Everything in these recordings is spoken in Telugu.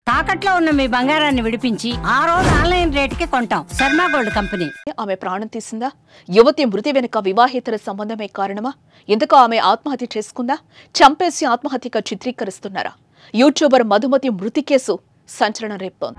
తాకట్లో ఉన్న మీ బంగారాన్ని విడిపించి ఆ రోజు ఆన్లైన్ రేటుకి కొంటాం. Sharma gold company. ఆమె ప్రాణం తీసిందా? యువతి మృతి వెనుక వివాహేతర సంబంధమే కారణమా? ఎందుకు ఆమె ఆత్మహత్య చేసుకుందా? చంపేసి ఆత్మహత్యగా చిత్రీకరిస్తున్నారా? యూట్యూబర్ మధుమతి మృతి కేసు సంచలనం రేపుతోంది.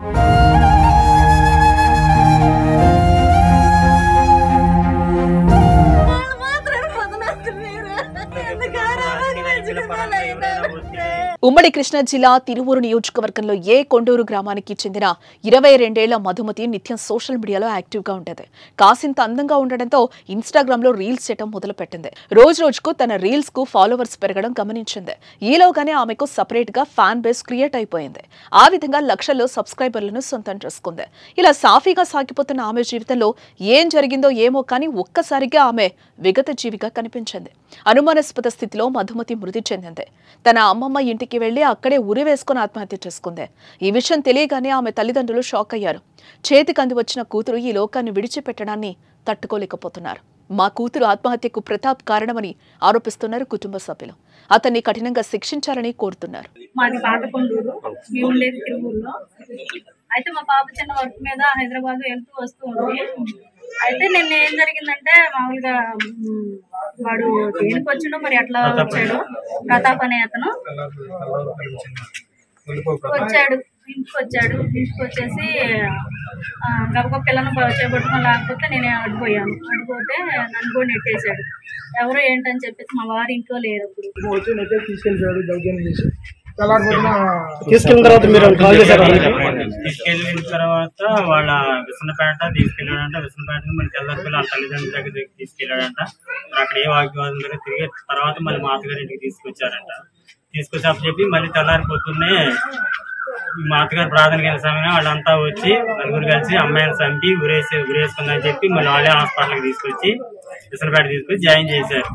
ఉమ్మడి కృష్ణా జిల్లా తిరువూరు నియోజకవర్గంలో కొండూరు గ్రామానికి చెందిన 22 ఏళ్ల మధుమతి నిత్యం సోషల్ మీడియాలో యాక్టివ్ గా ఉండేది. కాసింత అందంగా ఉండడంతో ఇన్స్టాగ్రామ్ లో రీల్స్ చేయడం మొదలుపెట్టింది. రోజు రోజుకు తన రీల్స్ కు ఫాలోవర్స్ పెరగడం గమనించింది. ఈలోగానే ఆమెకు సపరేట్ గా ఫ్యాన్ బేస్ క్రియేట్ అయిపోయింది. ఆ విధంగా లక్షల్లో సబ్స్క్రైబర్లను సొంతం చేసుకుంది. ఇలా సాఫీగా సాగిపోతున్న ఆమె జీవితంలో ఏం జరిగిందో ఏమో కానీ ఒక్కసారిగా ఆమె విగత జీవిగా కనిపించింది. అనుమానాస్పద స్థితిలో మధుమతి మృతి చెందింది. తన అమ్మమ్మ ఇంటికి వెళ్లి అక్కడే ఉరి వేసుకుని ఆత్మహత్య చేసుకుంది. ఈ విషయం తెలియగానే ఆమె తల్లిదండ్రులు షాక్ అయ్యారు. చేతికి అంది వచ్చిన కూతురు ఈ లోకాన్ని విడిచిపెట్టడాన్ని తట్టుకోలేకపోతున్నారు. మా కూతురు ఆత్మహత్యకు ప్రతాప్ కారణమని ఆరోపిస్తున్నారు కుటుంబ సభ్యులు. అతన్ని కఠినంగా శిక్షించాలని కోరుతున్నారు. మాది పాతకొండూరు, మేము ఉండేది తిరువూరులో. అయితే మా పాప చిన్న వర్క్ మీద హైదరాబాద్ వెళ్తూ వస్తూ ఉంది. అయితే నిన్న ఏం జరిగిందంటే మామూలుగా వాడు దేనికి వచ్చిండో మరి ఎట్లా వచ్చాడు, ప్రతాప్ అనే అతను ఇంటికి వచ్చేసి గబగబ పిల్లను చేపట్టుకుని లేకపోతే నేను అడ్డుపోయాను. అడ్డుపోతే నన్ను కూడా నెట్టేశాడు. ఎవరు ఏంటని చెప్పేసి మా వారి ఇంట్లో లేరు. తీసుకెళ్ళిన తర్వాత వాళ్ళ విసనపేట తీసుకెళ్ళాడంట. విసనపేట మళ్ళీ తెల్లపిల్ల తల్లిదండ్రుల దగ్గరికి తీసుకెళ్ళాడంట. అక్కడ ఏ వాగ్వాదం దగ్గర తిరిగి తర్వాత మళ్ళీ మా అత్తగారి ఇంటికి తీసుకొచ్చారంట. తీసుకొచ్చి చెప్పి మళ్ళీ తెల్లారిపోతూనే మా అత్తగారు ప్రాథమిక సమయం వాళ్ళంతా వచ్చి నలుగురు కలిసి అమ్మాయిని చంపి ఉరేసుకుందని చెప్పి మళ్ళీ వాళ్ళే హాస్పిటల్కి తీసుకొచ్చి విసనపేట తీసుకొచ్చి జాయిన్ చేశారు.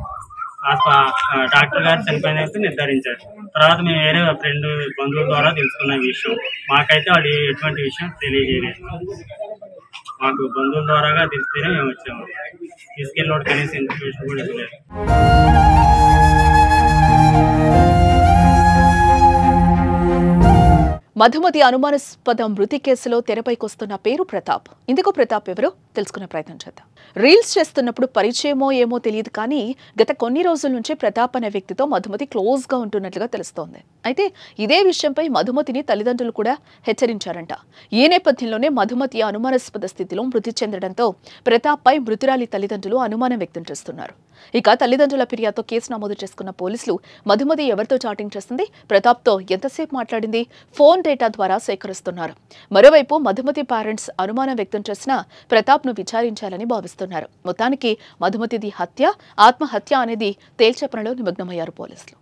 డాక్టర్ గారు చనిపోయినట్టు నిర్ధారించారు. తర్వాత మేము వేరే ఫ్రెండ్ బంధువుల ద్వారా తెలుసుకున్న విషయం. మాకైతే వాళ్ళు ఎటువంటి విషయం తెలియజేయలేదు. మాకు బంధువుల ద్వారాగా తెలిస్తేనే మేము వచ్చాము. తీసుకెళ్ళి కనీసం ఇన్ఫర్మేషన్ కూడా ఇవ్వలేదు. మధుమతి అనుమానాస్పద మృతి కేసులో తెరపైకొస్తున్న పేరు ప్రతాప్. ఇందుకు ప్రతాప్ ఎవరో తెలుసుకునే ప్రయత్నం చేద్దాం. రీల్స్ చేస్తున్నప్పుడు పరిచయమో ఏమో తెలియదు కానీ గత కొన్ని రోజుల నుంచి ప్రతాప్ అనే వ్యక్తితో మధుమతి క్లోజ్ గా ఉంటున్నట్లుగా తెలుస్తోంది. అయితే ఇదే విషయంపై మధుమతిని తల్లిదండ్రులు కూడా హెచ్చరించారంట. ఈ నేపథ్యంలోనే మధుమతి అనుమానాస్పద స్థితిలో మృతి చెందడంతో ప్రతాప్ పై మృతురాలి తల్లిదండ్రులు అనుమానం వ్యక్తం చేస్తున్నారు. ఇక తల్లిదండ్రుల ఫిర్యాదుతో కేసు నమోదు చేసుకున్న పోలీసులు మధుమతి ఎవరితో చాటింగ్ చేస్తుంది, ప్రతాప్తో ఎంతసేపు మాట్లాడింది, ఫోన్ డేటా ద్వారా సేకరిస్తున్నారు. మరోవైపు మధుమతి పేరెంట్స్ అనుమానం వ్యక్తం చేసిన ప్రతాప్ను విచారించాలని భావిస్తున్నారు. మొత్తానికి మధుమతిది హత్య, ఆత్మహత్య అనేది తేల్చే పనిలో నిమగ్నమయ్యారు పోలీసులు.